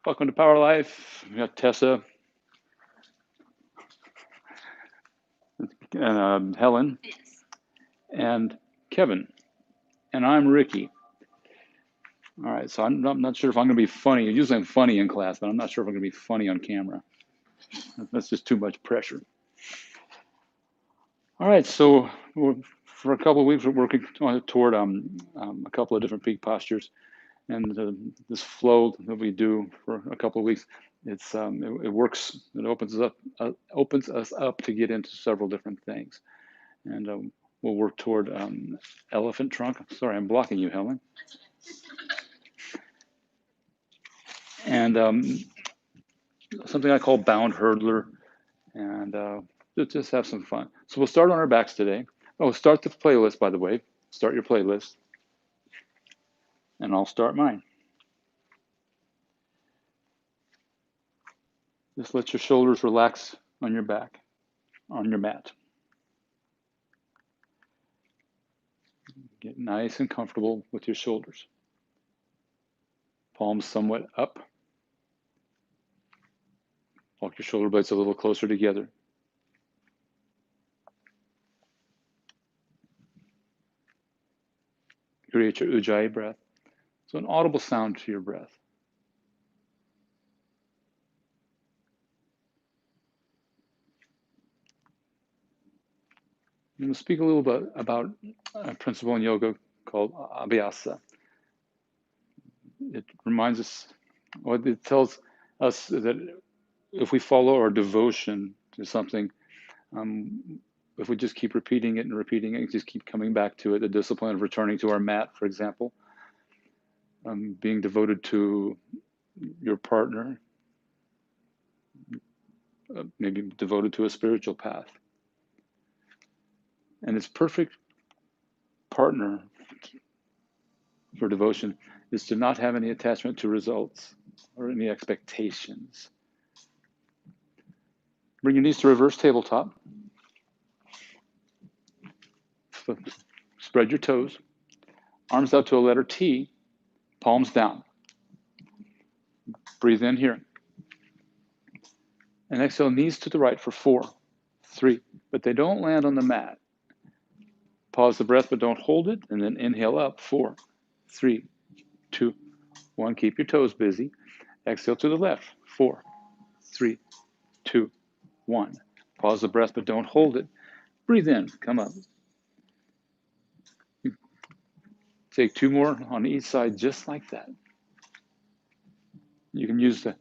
Welcome to Power Life. We got Tessa and Helen and Kevin, and I'm Ricky. All right, so I'm not sure if I'm going to be funny. Usually I'm funny in class, but I'm not sure if I'm going to be funny on camera. That's just too much pressure. All right, so for a couple of weeks, we're working toward a couple of different peak postures, and this flow that we do for a couple of weeks, it works. It opens us up to get into several different things, and we'll work toward elephant trunk. Sorry, I'm blocking you, Helen. And something I call bound hurdler, and just have some fun. So we'll start on our backs today. Oh, start the playlist, by the way. Start your playlist, and I'll start mine. Just let your shoulders relax on your back, on your mat. Get nice and comfortable with your shoulders. Palms somewhat up. Walk your shoulder blades a little closer together. Create your Ujjayi breath. So an audible sound to your breath. I'm going to speak a little bit about a principle in yoga called abhyasa. It reminds us, or it tells us that if we follow our devotion to something, if we just keep repeating it and repeating it, just keep coming back to it, the discipline of returning to our mat, for example, being devoted to your partner, maybe devoted to a spiritual path. And its perfect partner for devotion is to not have any attachment to results or any expectations. Bring your knees to reverse tabletop. Spread your toes. Arms out to a letter T, palms down. Breathe in here. And exhale, knees to the right for 4, 3, but they don't land on the mat. Pause the breath, but don't hold it, and then inhale up, 4, 3, 2, 1. Keep your toes busy. Exhale to the left, 4, 3, 2, 1. Pause the breath, but don't hold it. Breathe in, come up. Take 2 more on each side, just like that. You can use the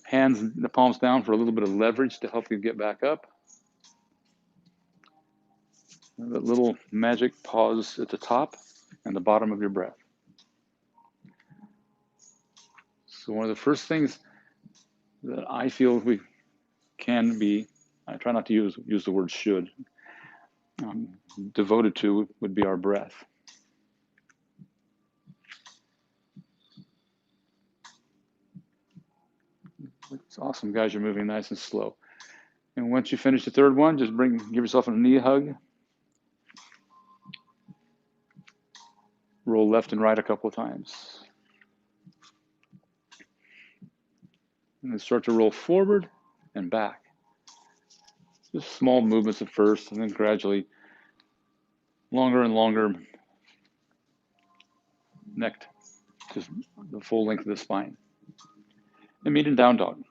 hands, the palms down for a little bit of leverage to help you get back up. That little magic pause at the top and the bottom of your breath. So one of the first things that I feel we can be, I try not to use the word should, devoted to would be our breath. It's awesome, guys. You're moving nice and slow. And once you finish the third one, just give yourself a knee hug. Roll left and right a couple of times. And then start to roll forward and back. Just small movements at first, and then gradually longer and longer neck to the full length of the spine. And meet in down dog.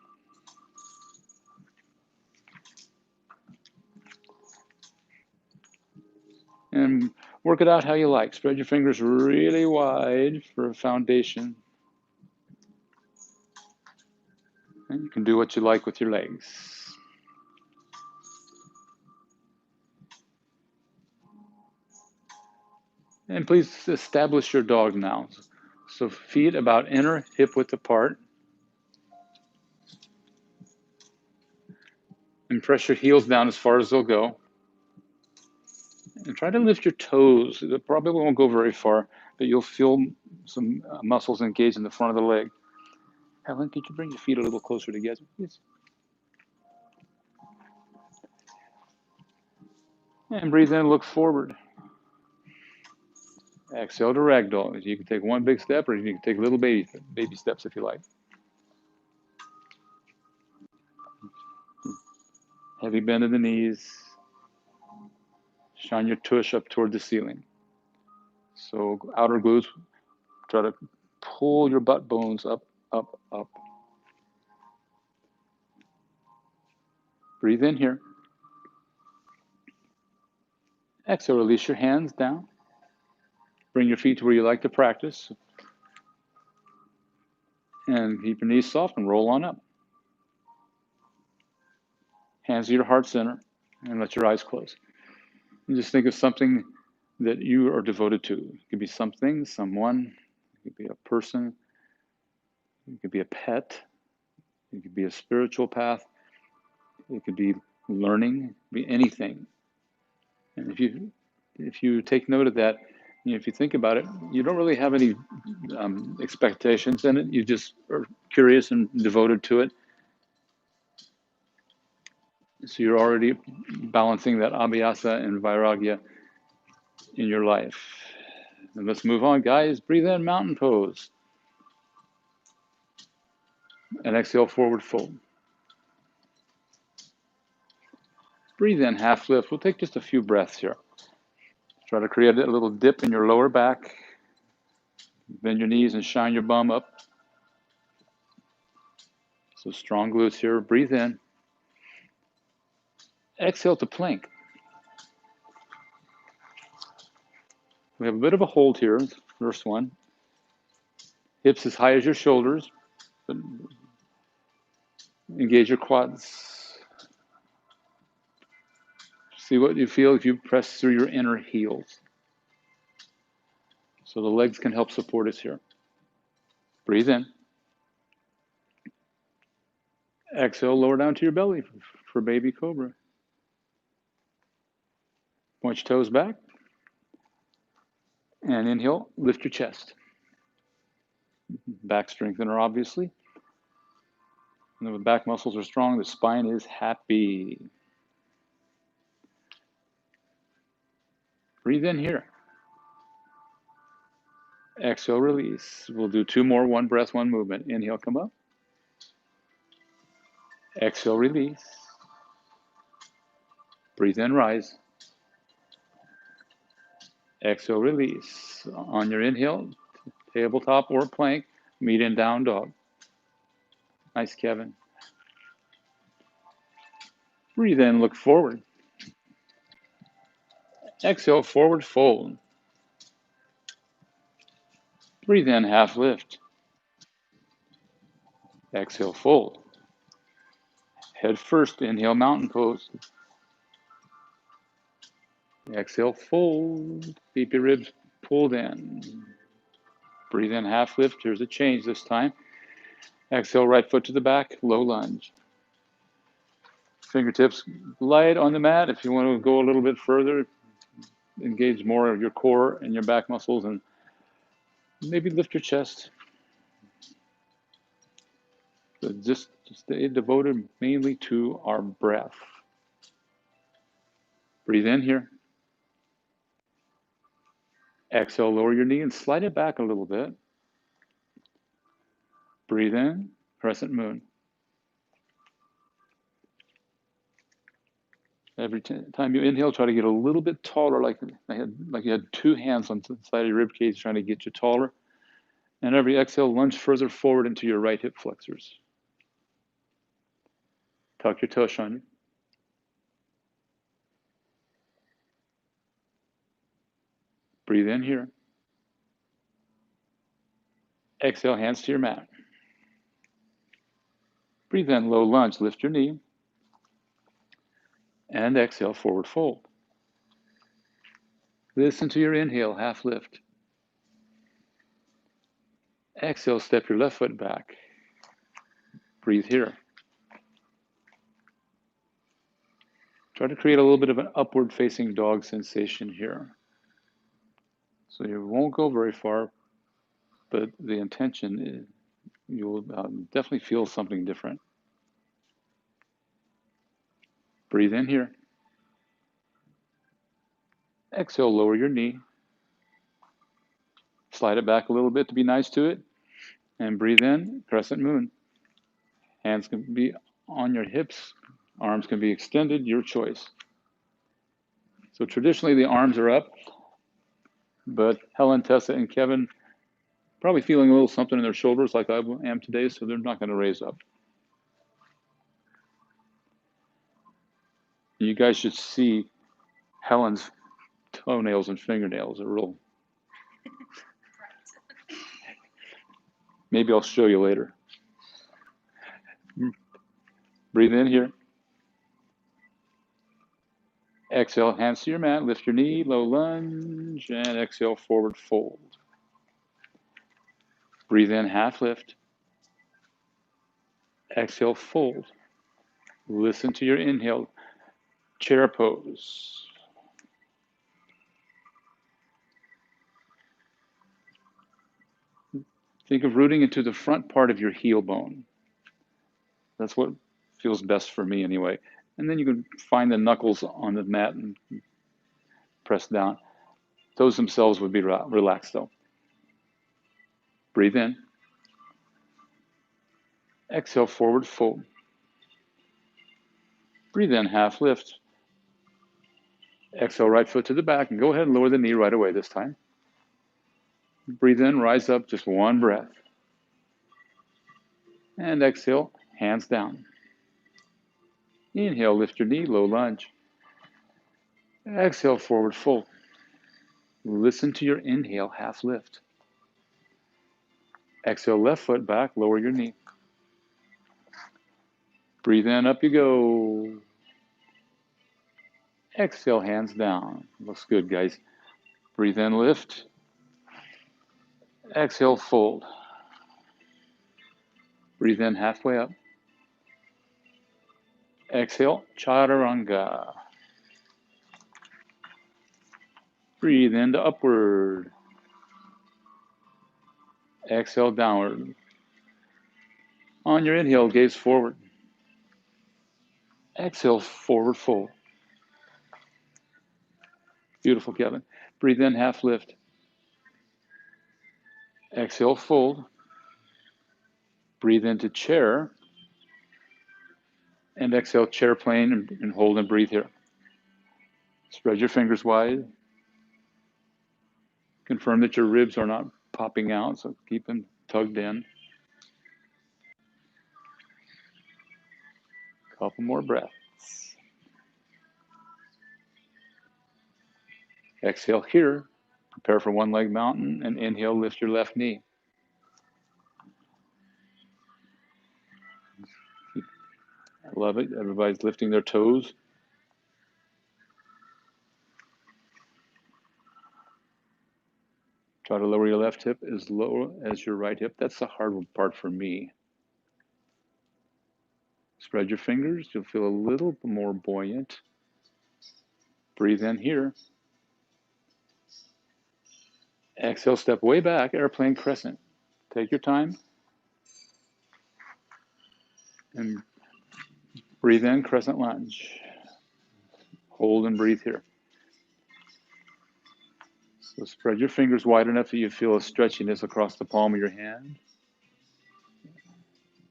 And work it out how you like. Spread your fingers really wide for a foundation. And you can do what you like with your legs. And please establish your dog now. So feet about inner hip width apart. And press your heels down as far as they'll go. And try to lift your toes. They probably won't go very far, but you'll feel some muscles engaged in the front of the leg. Helen, could you bring your feet a little closer together, please? And breathe in, look forward. Exhale to ragdoll. You can take one big step, or you can take little baby steps if you like. Heavy bend in the knees. Shine your tush up toward the ceiling. So outer glutes, try to pull your butt bones up, up, up. Breathe in here. Exhale, release your hands down. Bring your feet to where you like to practice. And keep your knees soft and roll on up. Hands to your heart center and let your eyes close. And just think of something that you are devoted to. It could be something, someone, it could be a person, it could be a pet, it could be a spiritual path, it could be learning, it could be anything. And if you take note of that, if you think about it, you don't really have any expectations in it. You just are curious and devoted to it. So you're already balancing that abhyasa and vairagya in your life. And let's move on, guys. Breathe in, mountain pose. And exhale, forward fold. Breathe in, half lift. We'll take just a few breaths here. Try to create a little dip in your lower back. Bend your knees and shine your bum up. So strong glutes here. Breathe in. Exhale to plank. We have a bit of a hold here. First one. Hips as high as your shoulders. But engage your quads. See what you feel if you press through your inner heels. So the legs can help support us here. Breathe in. Exhale, lower down to your belly for baby cobra. Point your toes back. And inhale, lift your chest. Back strengthener, obviously. And the back muscles are strong, the spine is happy. Breathe in here. Exhale, release. We'll do two more, one breath, one movement. Inhale, come up. Exhale, release. Breathe in, rise. Exhale, release. On your inhale, tabletop or plank, meet in down dog. Nice, Kevin. Breathe in, look forward. Exhale, forward fold. Breathe in, half lift. Exhale, fold. Head first, inhale, mountain pose. Exhale, fold. Keep your ribs pulled in. Breathe in, half lift. Here's a change this time. Exhale, right foot to the back, low lunge. Fingertips light on the mat. If you want to go a little bit further, engage more of your core and your back muscles, and maybe lift your chest. But just stay devoted mainly to our breath. Breathe in here. Exhale, lower your knee and slide it back a little bit. Breathe in, crescent moon. Every time you inhale, try to get a little bit taller, like you had two hands on the side of your rib cage trying to get you taller. And every exhale, lunge further forward into your right hip flexors. Tuck your tush under. Breathe in here. Exhale, hands to your mat. Breathe in, low lunge, lift your knee. And exhale, forward fold. Listen to your inhale, half lift. Exhale, step your left foot back. Breathe here. Try to create a little bit of an upward facing dog sensation here. So you won't go very far, but the intention is you'll definitely feel something different. Breathe in here. Exhale, lower your knee. Slide it back a little bit to be nice to it. And breathe in, crescent moon. Hands can be on your hips. Arms can be extended, your choice. So traditionally the arms are up, but Helen, Tessa, and Kevin probably feeling a little something in their shoulders like I am today, so they're not going to raise up. You guys should see Helen's toenails and fingernails are real. Maybe I'll show you later. Breathe in here. Exhale, hands to your mat, lift your knee, low lunge, and exhale, forward fold. Breathe in, half lift. Exhale, fold. Listen to your inhale, chair pose. Think of rooting into the front part of your heel bone. That's what feels best for me anyway. And then you can find the knuckles on the mat and press down. Those themselves would be relaxed though. Breathe in. Exhale, forward fold. Breathe in, half lift. Exhale, right foot to the back, and go ahead and lower the knee right away this time. Breathe in, rise up, just one breath. And exhale, hands down. Inhale, lift your knee, low lunge. Exhale, forward fold. Listen to your inhale, half lift. Exhale, left foot back, lower your knee. Breathe in, up you go. Exhale, hands down. Looks good, guys. Breathe in, lift. Exhale, fold. Breathe in, halfway up. Exhale, chaturanga. Breathe into upward. Exhale, downward. On your inhale, gaze forward. Exhale, forward fold. Beautiful, Kevin. Breathe in, half lift. Exhale, fold. Breathe into chair. And exhale, chair plane, and hold and breathe here. Spread your fingers wide. Confirm that your ribs are not popping out, so keep them tugged in. Couple more breaths. Exhale here. Prepare for one leg mountain, and inhale, lift your left knee. I love it. Everybody's lifting their toes. Try to lower your left hip as low as your right hip. That's the hard part for me. Spread your fingers. You'll feel a little more buoyant. Breathe in here. Exhale, step way back, airplane crescent. Take your time. And breathe in, crescent lunge. Hold and breathe here. So spread your fingers wide enough that you feel a stretchiness across the palm of your hand.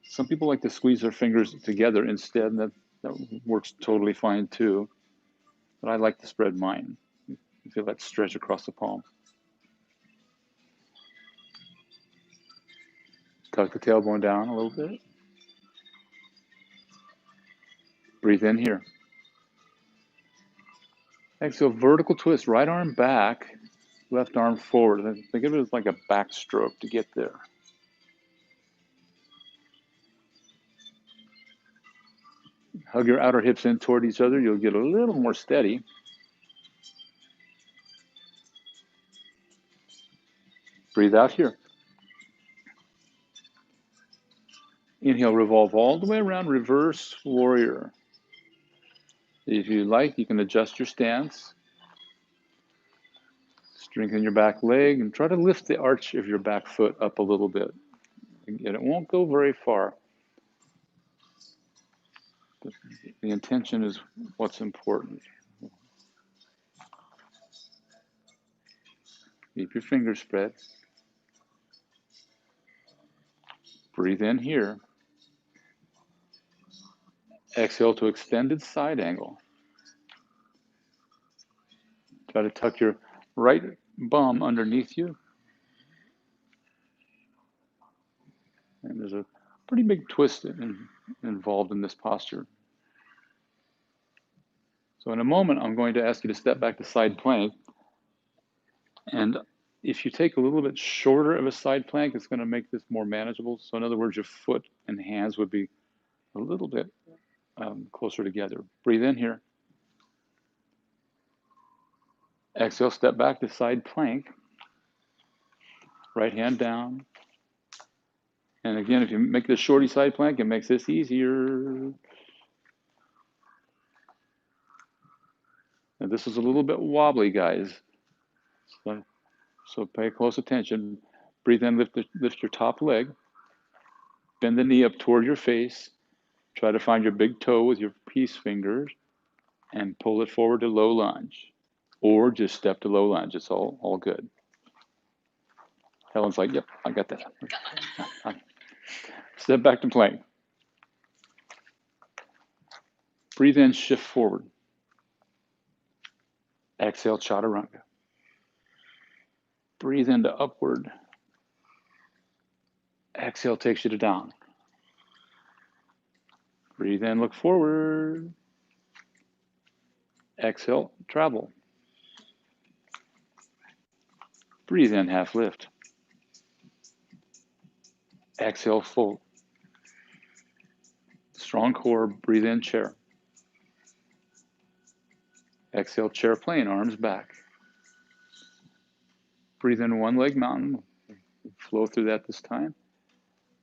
Some people like to squeeze their fingers together instead, and that works totally fine too. But I like to spread mine. You feel that stretch across the palm. Tuck the tailbone down a little bit. Breathe in here. Exhale, vertical twist, right arm back, left arm forward. Think of it as like a backstroke to get there. Hug your outer hips in toward each other. You'll get a little more steady. Breathe out here. Inhale, revolve all the way around, reverse warrior. If you like, you can adjust your stance. Strengthen your back leg and try to lift the arch of your back foot up a little bit. Again, it won't go very far. But the intention is what's important. Keep your fingers spread. Breathe in here. Exhale to extended side angle. Try to tuck your right bum underneath you. And there's a pretty big twist involved in this posture. So in a moment, I'm going to ask you to step back to side plank. And if you take a little bit shorter of a side plank, it's going to make this more manageable. So in other words, your foot and hands would be a little bit closer together. Breathe in here. Exhale, step back to side plank. Right hand down. And again, if you make this shorty side plank, it makes this easier. And this is a little bit wobbly, guys. So pay close attention. Breathe in, lift your top leg. Bend the knee up toward your face. Try to find your big toe with your peace fingers and pull it forward to low lunge. Or just step to low lunge. It's all good. Helen's like, yep, I got that. Step back to plank. Breathe in, shift forward. Exhale, chaturanga. Breathe into upward. Exhale takes you to down. Breathe in, look forward. Exhale, travel. Breathe in, half lift. Exhale, fold. Strong core, breathe in, chair. Exhale, chair plane, arms back. Breathe in, one leg mountain. Flow through that this time.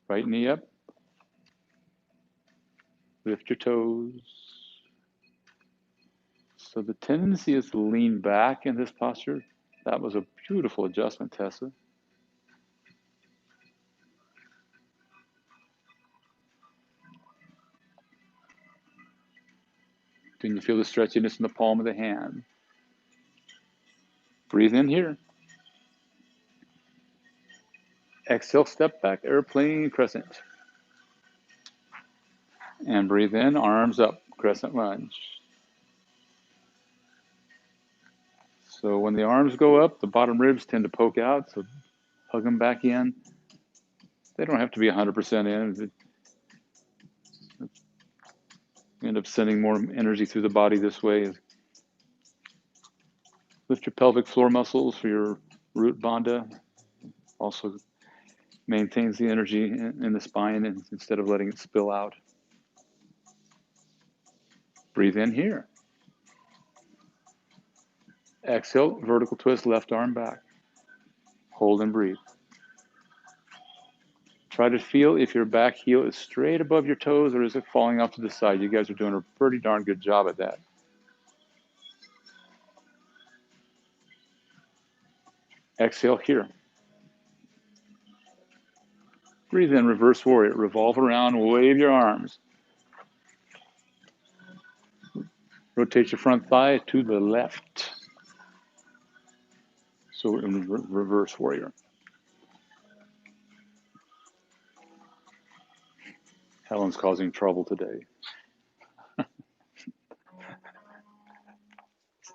Right knee up. Lift your toes. So the tendency is to lean back in this posture. That was a beautiful adjustment, Tessa. Can you feel the stretchiness in the palm of the hand? Breathe in here. Exhale, step back, airplane crescent. And breathe in, arms up, crescent lunge. So when the arms go up, the bottom ribs tend to poke out, so hug them back in. They don't have to be 100% in. You end up sending more energy through the body this way. Lift your pelvic floor muscles for your root bandha. Also maintains the energy in the spine instead of letting it spill out. Breathe in here. Exhale, vertical twist, left arm back. Hold and breathe. Try to feel if your back heel is straight above your toes or is it falling off to the side. You guys are doing a pretty darn good job at that. Exhale here. Breathe in, reverse warrior. Revolve around, wave your arms. Rotate your front thigh to the left. So in reverse warrior. Helen's causing trouble today.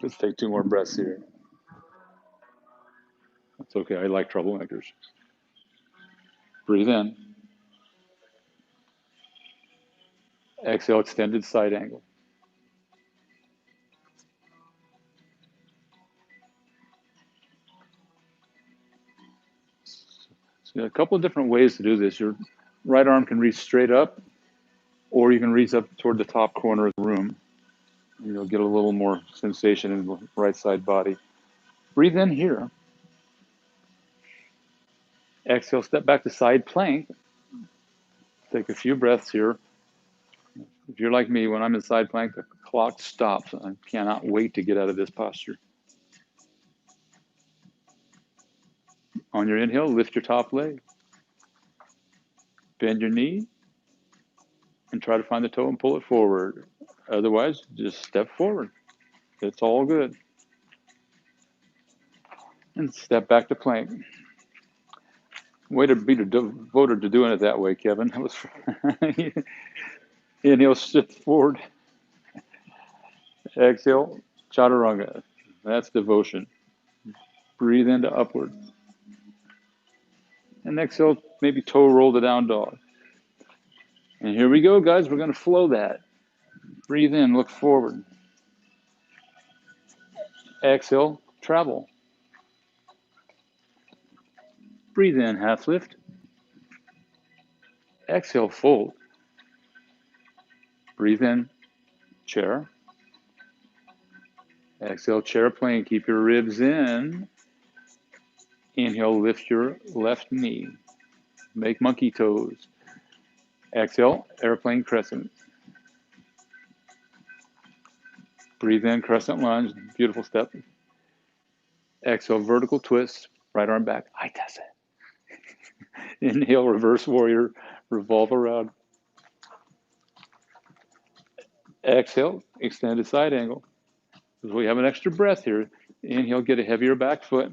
Let's take 2 more breaths here. That's okay, I like troublemakers. Breathe in. Exhale, extended side angle. So a couple of different ways to do this. Your right arm can reach straight up, or you can reach up toward the top corner of the room. You'll get a little more sensation in the right side body. Breathe in here. Exhale, step back to side plank. Take a few breaths here. If you're like me, when I'm in side plank, the clock stops. I cannot wait to get out of this posture. On your inhale, lift your top leg. Bend your knee and try to find the toe and pull it forward. Otherwise, just step forward. It's all good. And step back to plank. Way to be devoted to doing it that way, Kevin. That was Inhale, shift forward. Exhale, chaturanga. That's devotion. Breathe into upward. And exhale, maybe toe roll to down dog. And here we go, guys. We're going to flow that. Breathe in, look forward. Exhale, travel. Breathe in, half lift. Exhale, fold. Breathe in, chair. Exhale, chair plane. Keep your ribs in. Inhale, lift your left knee. Make monkey toes. Exhale, airplane crescent. Breathe in, crescent lunge. Beautiful step. Exhale, vertical twist. Right arm back. I does it. Inhale, reverse warrior. Revolve around. Exhale, extended side angle. We have an extra breath here. Inhale, get a heavier back foot.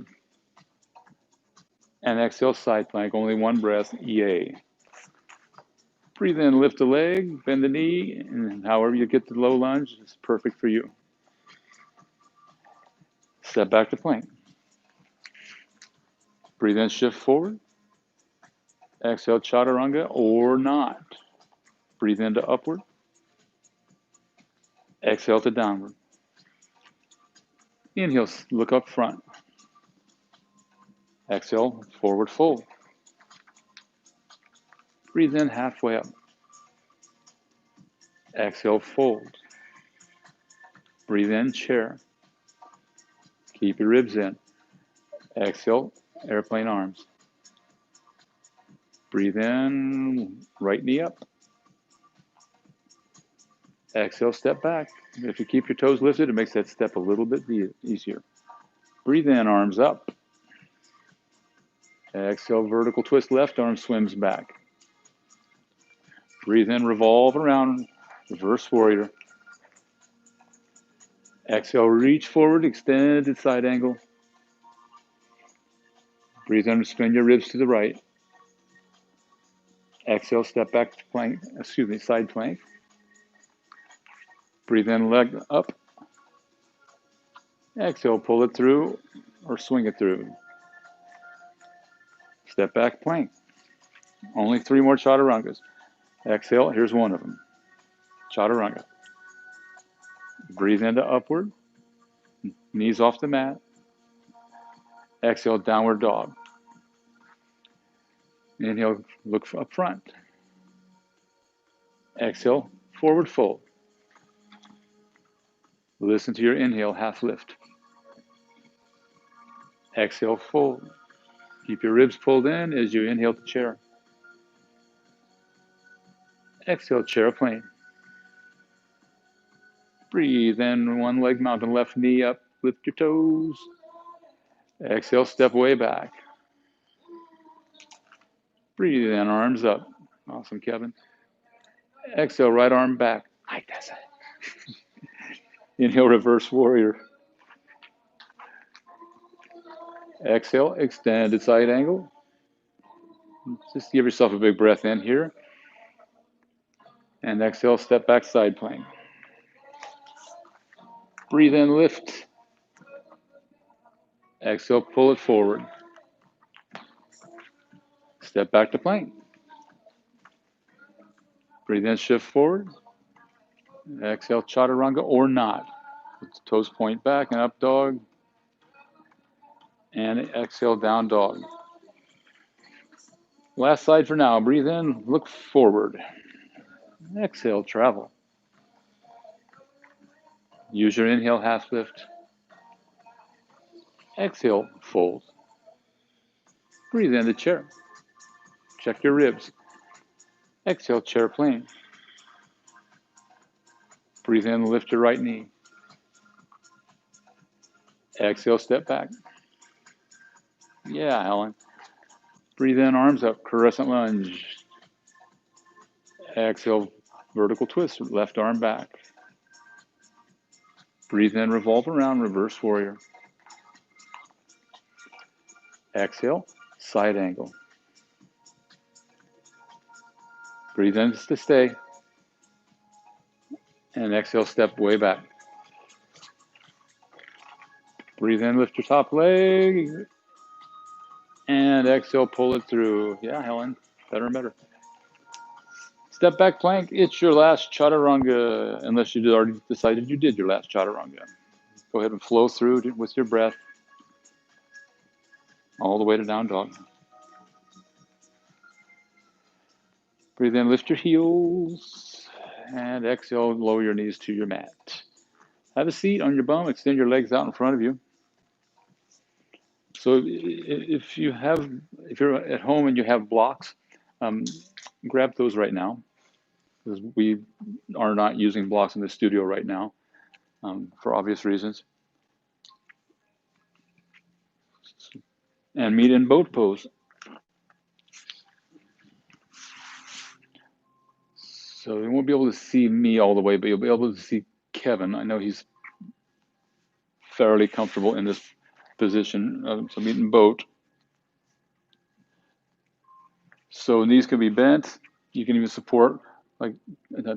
And exhale, side plank. Only one breath. Yay. Breathe in, lift the leg, bend the knee, and however you get the low lunge is perfect for you. Step back to plank. Breathe in, shift forward. Exhale, chaturanga or not. Breathe into upward. Exhale to downward. Inhale, look up front. Exhale, forward fold. Breathe in, halfway up. Exhale, fold. Breathe in, chair. Keep your ribs in. Exhale, airplane arms. Breathe in, right knee up. Exhale, step back. If you keep your toes lifted, it makes that step a little bit easier. Breathe in, arms up. Exhale, vertical twist, left arm swims back. Breathe in, revolve around, reverse warrior. Exhale, reach forward, extended side angle. Breathe in, spin your ribs to the right. Exhale, step back to plank, side plank. Breathe in, leg up. Exhale, pull it through or swing it through. Step back, plank. Only 3 more chaturangas. Exhale, here's one of them. Chaturanga. Breathe into upward. Knees off the mat. Exhale, downward dog. Inhale, look up front. Exhale, forward fold. Listen to your inhale, half lift. Exhale, fold. Keep your ribs pulled in as you inhale to chair. Exhale, chair plane. Breathe in, one leg mountain, left knee up, lift your toes. Exhale, step way back. Breathe in, arms up. Awesome, Kevin. Exhale, right arm back. I does it. Inhale, reverse warrior. Exhale, extended side angle. Just give yourself a big breath in here. And exhale, step back, side plank. Breathe in, lift. Exhale, pull it forward. Step back to plank. Breathe in, shift forward. Exhale, chaturanga or not. Toes point back and up dog. And exhale, down dog. Last side for now. Breathe in, look forward. Exhale, travel. Use your inhale, half lift. Exhale, fold. Breathe in the chair. Check your ribs. Exhale, chair plane. Breathe in, lift your right knee. Exhale, step back. Yeah, Helen. Breathe in, arms up, crescent lunge. Exhale, vertical twist, left arm back. Breathe in, revolve around, reverse warrior. Exhale, side angle. Breathe in to stay. And exhale, step way back. Breathe in, lift your top leg. And exhale, pull it through. Yeah, Helen, better and better. Step back plank, it's your last chaturanga, unless you already decided you did your last chaturanga. Go ahead and flow through with your breath all the way to down dog. Breathe in, lift your heels, and exhale, lower your knees to your mat. Have a seat on your bum, extend your legs out in front of you. So if you're at home and you have blocks, grab those right now, because we are not using blocks in the studio right now for obvious reasons. And meet in boat pose. So you won't be able to see me all the way, but you'll be able to see Kevin. I know he's fairly comfortable in this position. So meet in boat. So knees can be bent. You can even support, like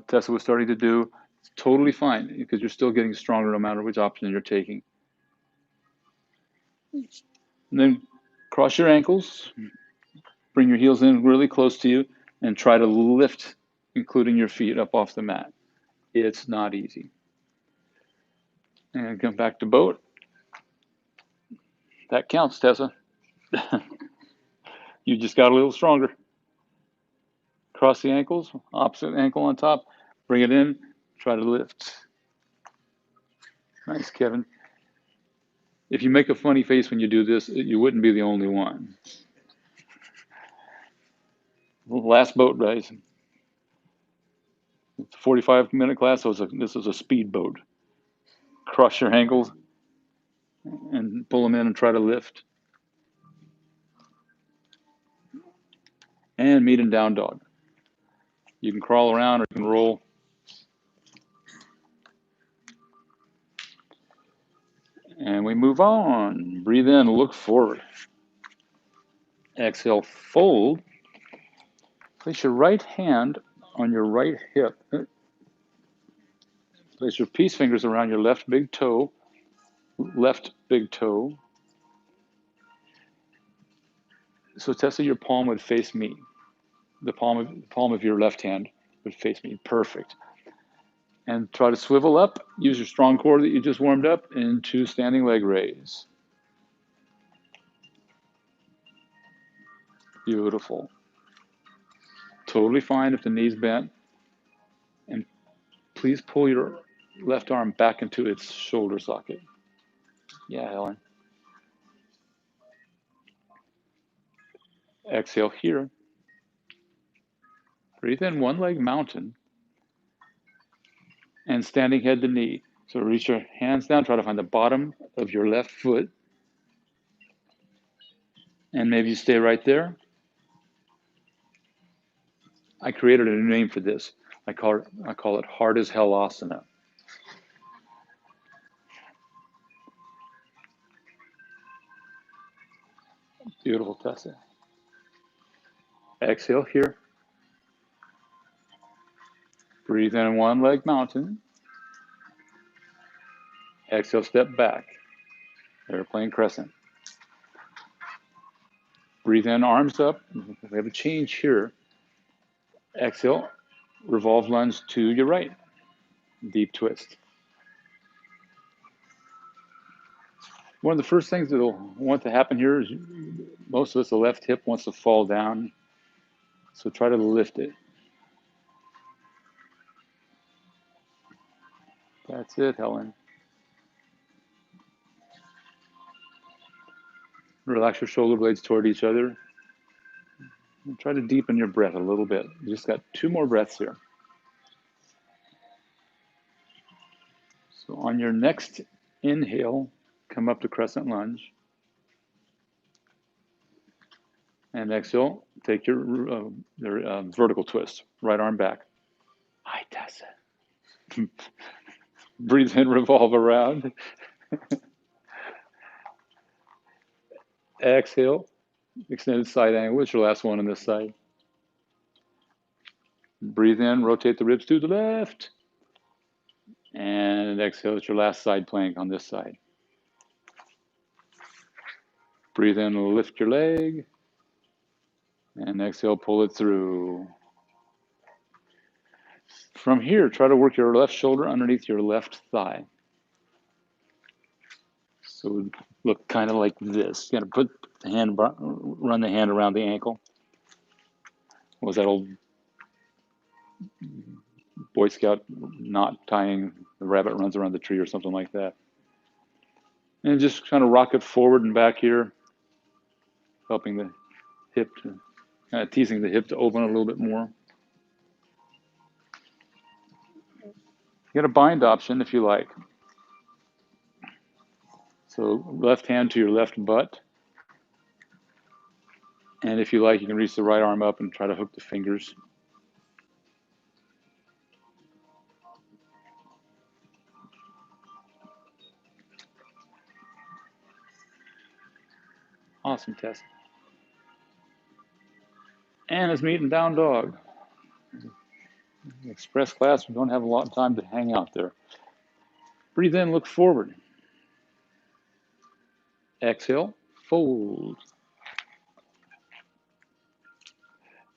Tessa was starting to do. It's totally fine because you're still getting stronger no matter which option you're taking. And then cross your ankles, bring your heels in really close to you, and try to lift, including your feet, up off the mat. It's not easy. And come back to boat. That counts, Tessa. You just got a little stronger. Cross the ankles, opposite ankle on top, bring it in, try to lift. Nice, Kevin. If you make a funny face when you do this, you wouldn't be the only one. Last boat rise. It's a 45-minute class, so this is a speed boat. Cross your ankles and pull them in and try to lift. And meet in down dog. You can crawl around or you can roll. And we move on. Breathe in, look forward. Exhale, fold. Place your right hand on your right hip. Place your peace fingers around your left big toe. So Tessa, your palm would face me. The palm of your left hand would face me. Perfect. And try to swivel up. Use your strong core that you just warmed up into standing leg raise. Beautiful. Totally fine if the knee's bent. And please pull your left arm back into its shoulder socket. Yeah, Helen. Exhale here. Breathe in, one leg mountain. And standing head to knee. So reach your hands down, try to find the bottom of your left foot. And maybe you stay right there. I created a new name for this. I call it hard as hell asana. Beautiful, Tessa. Exhale here. Breathe in one leg mountain. Exhale, step back. Airplane crescent. Breathe in, arms up. We have a change here. Exhale, revolve lunge to your right. Deep twist. One of the first things that will want to happen here is most of us, the left hip wants to fall down. So try to lift it. That's it, Helen. Relax your shoulder blades toward each other. And try to deepen your breath a little bit. You just got 2 more breaths here. So on your next inhale, come up to crescent lunge. And exhale, take your vertical twist. Right arm back. Hi, Tessa. Breathe in, revolve around. Exhale, extended side angle. What's your last one on this side? Breathe in, rotate the ribs to the left. And exhale at your last side plank on this side. Breathe in, lift your leg. And exhale, pull it through. From here, try to work your left shoulder underneath your left thigh. So look kind of like this. You got to put the hand, run the hand around the ankle. What was that old Boy Scout knot tying? The rabbit runs around the tree or something like that. And just kind of rock it forward and back here, helping the hip to, kind of teasing the hip to open a little bit more. You got a bind option if you like. So left hand to your left butt. And if you like, you can reach the right arm up and try to hook the fingers. Awesome, Tess. And it's meeting down dog. Express class, we don't have a lot of time to hang out there. Breathe in, look forward. Exhale, fold.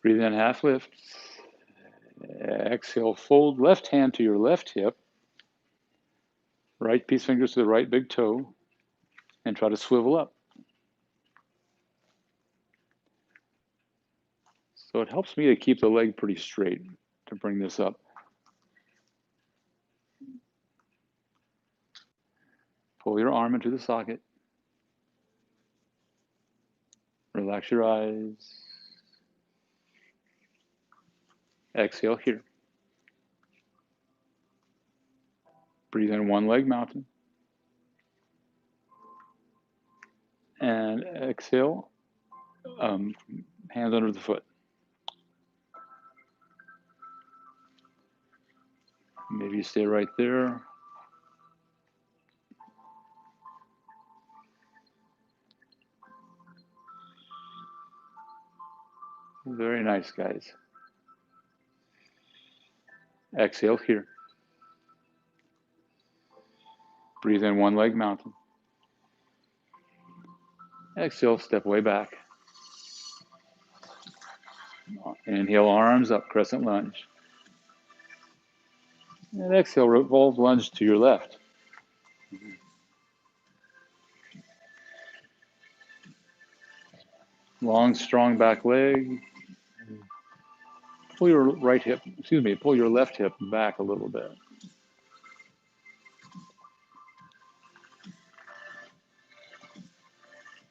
Breathe in, half lift. Exhale, fold. Left hand to your left hip. Right peace fingers to the right big toe. And try to swivel up. So it helps me to keep the leg pretty straight to bring this up. Pull your arm into the socket. Relax your eyes. Exhale here. Breathe in, one leg mountain. And exhale, hands under the foot. Maybe you stay right there. Very nice, guys. Exhale here. Breathe in, one leg mountain. Exhale, step way back. Inhale, arms up, crescent lunge. And exhale, revolve lunge to your left. Long, strong back leg. Pull your right hip, pull your left hip back a little bit.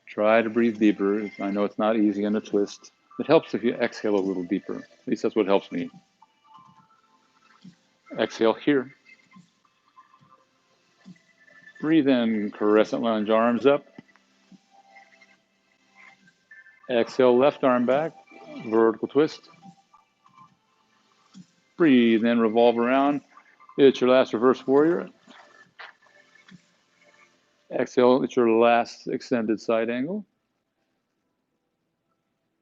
Try to breathe deeper. I know it's not easy in a twist. It helps if you exhale a little deeper. At least that's what helps me. Exhale here. Breathe in, crescent lunge, arms up. Exhale, left arm back, vertical twist. Breathe in, revolve around. It's your last reverse warrior. Exhale, it's your last extended side angle.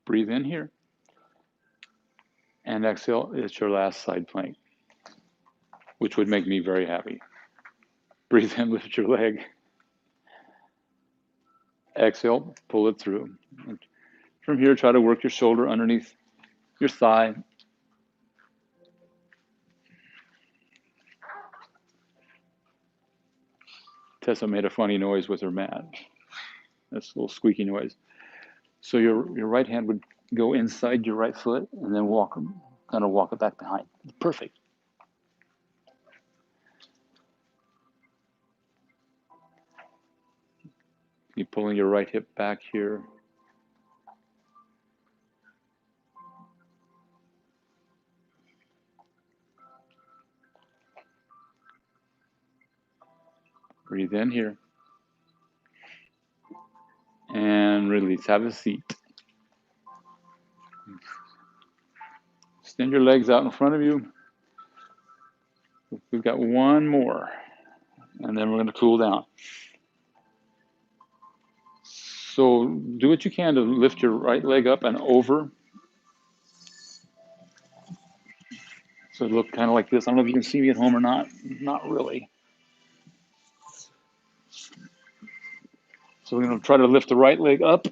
Breathe in here. And exhale, it's your last side plank, which would make me very happy. Breathe in, lift your leg. Exhale, pull it through. And from here, try to work your shoulder underneath your thigh. Tessa made a funny noise with her mat. That's a little squeaky noise. So your right hand would go inside your right foot and then kind of walk it back behind. Perfect. Keep pulling your right hip back here. Breathe in here. And release. Have a seat. Extend your legs out in front of you. We've got one more. And then we're going to cool down. So do what you can to lift your right leg up and over. So it looked kind of like this. I don't know if you can see me at home or not. Not really. So we're going to try to lift the right leg up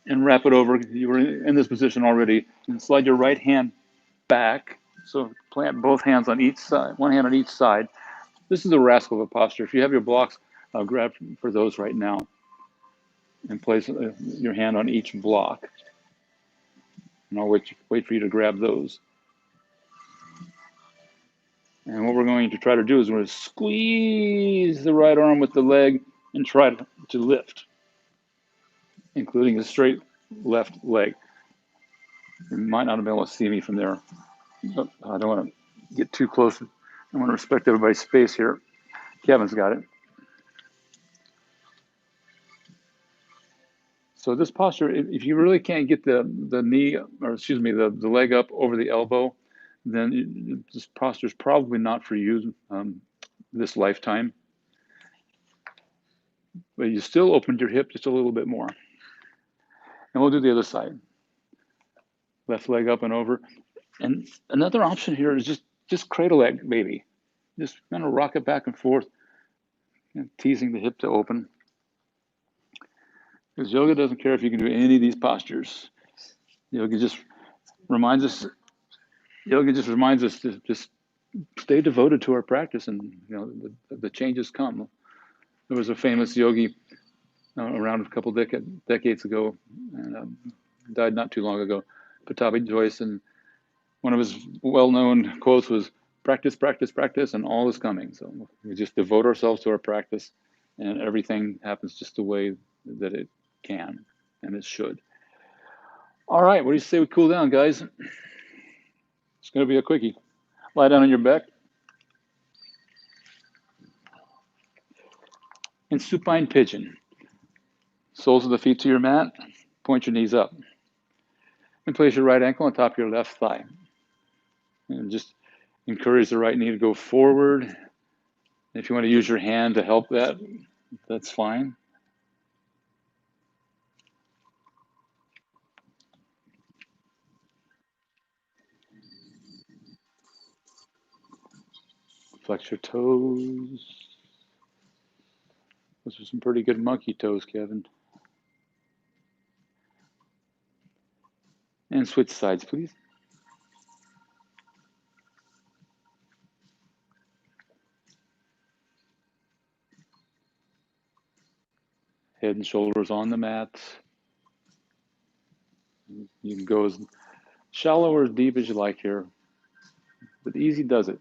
and wrap it over. You were in this position already. And slide your right hand back. So plant both hands on each side, one hand on each side. This is a Raskova posture. If you have your blocks, grab for those right now and place your hand on each block. And I'll wait for you to grab those. And what we're going to try to do is we're going to squeeze the right arm with the leg and try to lift, including the straight left leg. You might not have been able to see me from there. But I don't want to get too close. I want to respect everybody's space here. Kevin's got it. So this posture, if you really can't get the knee, or excuse me, the leg up over the elbow, then this posture is probably not for you this lifetime. But you still opened your hip just a little bit more. And we'll do the other side. Left leg up and over. And another option here is just cradle leg, baby. Just kind of rock it back and forth, teasing the hip to open. Because yoga doesn't care if you can do any of these postures. Yoga just reminds us to just stay devoted to our practice, and the changes come. There was a famous yogi around a couple decades ago, and died not too long ago, Pattabhi Jois, and one of his well-known quotes was, "Practice, practice, practice, and all is coming." So we just devote ourselves to our practice, and everything happens just the way that it can and it should. All right, what do you say we cool down, guys? It's going to be a quickie. Lie down on your back. And supine pigeon. Soles of the feet to your mat. Point your knees up. And place your right ankle on top of your left thigh. And just encourage the right knee to go forward. If you want to use your hand to help that, that's fine. Flex your toes. Those are some pretty good monkey toes, Kevin. And switch sides, please. Head and shoulders on the mat. You can go as shallow or as deep as you like here. But easy does it.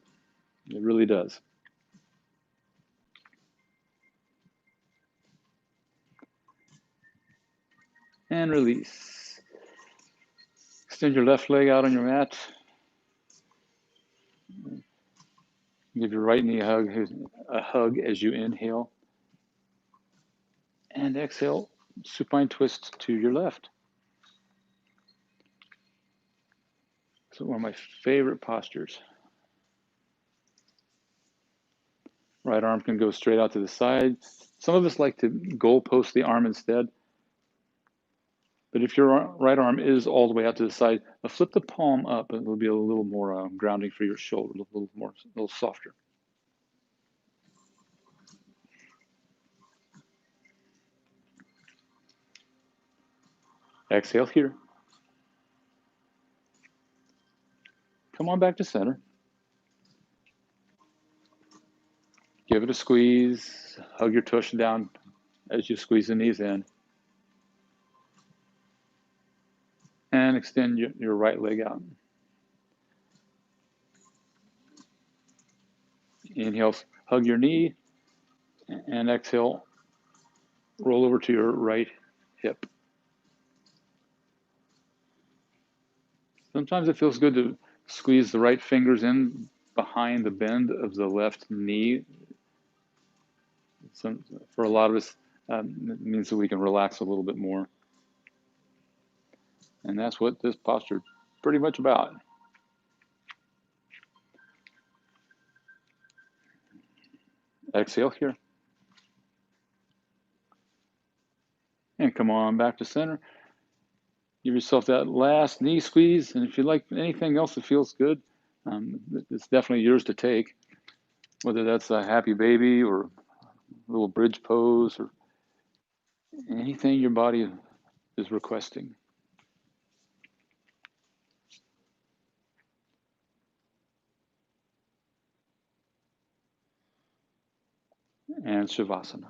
It really does. And release. Extend your left leg out on your mat. Give your right knee a hug as you inhale. And exhale, supine twist to your left. So one of my favorite postures. Right arm can go straight out to the side. Some of us like to goal post the arm instead. But if your right arm is all the way out to the side, flip the palm up, and it'll be a little more grounding for your shoulder, a little softer. Exhale here. Come on back to center. Give it a squeeze. Hug your tush down as you squeeze the knees in. And extend your right leg out. Inhale, hug your knee. And exhale, roll over to your right hip. Sometimes it feels good to squeeze the right fingers in behind the bend of the left knee. For a lot of us, it means that we can relax a little bit more. And that's what this posture is pretty much about. Exhale here. And come on back to center. Give yourself that last knee squeeze. And if you like anything else that feels good, It's definitely yours to take, whether that's a happy baby or a little bridge pose or anything your body is requesting. And Shavasana.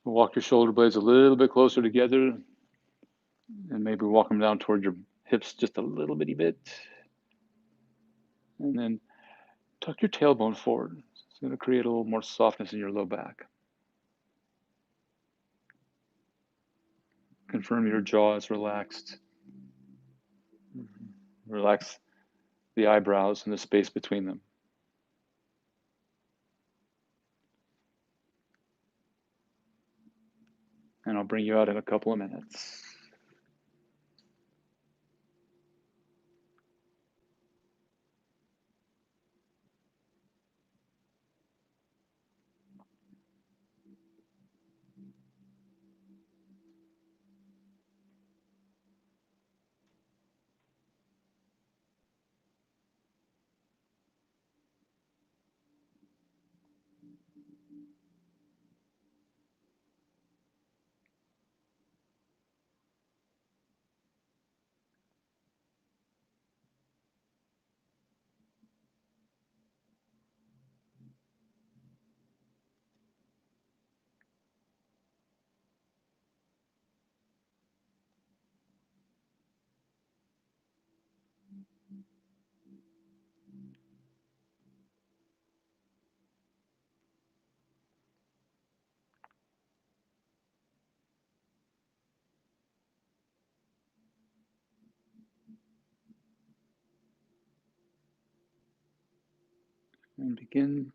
Walk your shoulder blades a little bit closer together and maybe walk them down toward your hips just a little bitty bit. And then tuck your tailbone forward. It's going to create a little more softness in your low back. Confirm your jaw is relaxed. Relax the eyebrows and the space between them. And I'll bring you out in a couple of minutes. And begin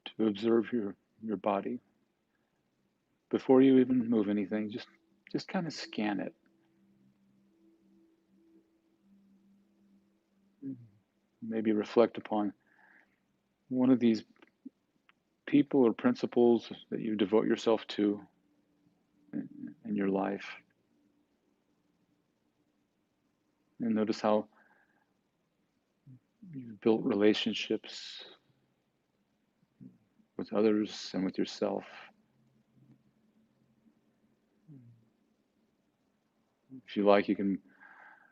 to observe your body. Before you even move anything, just kind of scan it. Maybe reflect upon one of these people or principles that you devote yourself to in your life. And notice how you've built relationships with others and with yourself. If you like, you can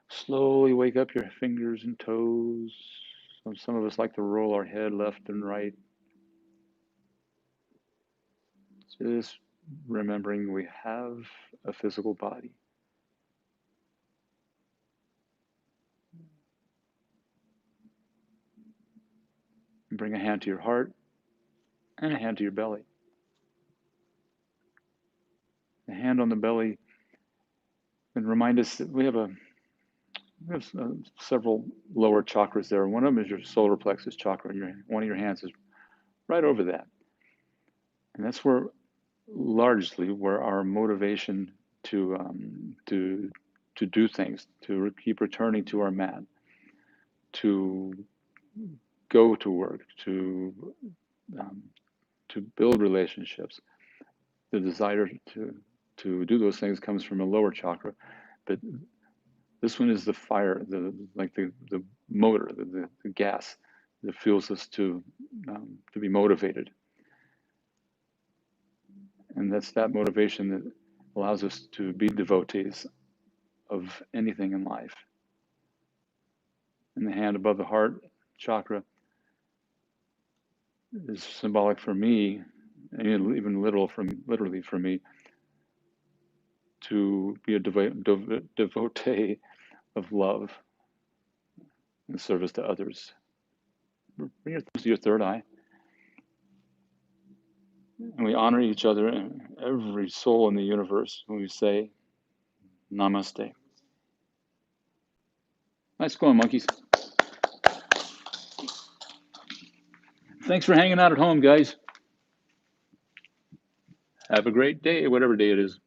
slowly wake up your fingers and toes. Some of us like to roll our head left and right. Just remembering we have a physical body. And bring a hand to your heart and a hand to your belly. The hand on the belly, and remind us that we have several lower chakras there. One of them is your solar plexus chakra. One of your hands is right over that. And that's largely where our motivation to do things, to keep returning to our mat, to go to work, to build relationships. The desire to do those things comes from a lower chakra, but this one is the fire, the motor, the gas that fuels us to be motivated. And that's that motivation that allows us to be devotees of anything in life. And the hand above the heart chakra is symbolic for me, and even literally for me, to be a devotee of love and service to others. Bring your thumbs to your third eye. And we honor each other and every soul in the universe when we say namaste. Nice going, monkeys. Thanks for hanging out at home, guys. Have a great day, whatever day it is.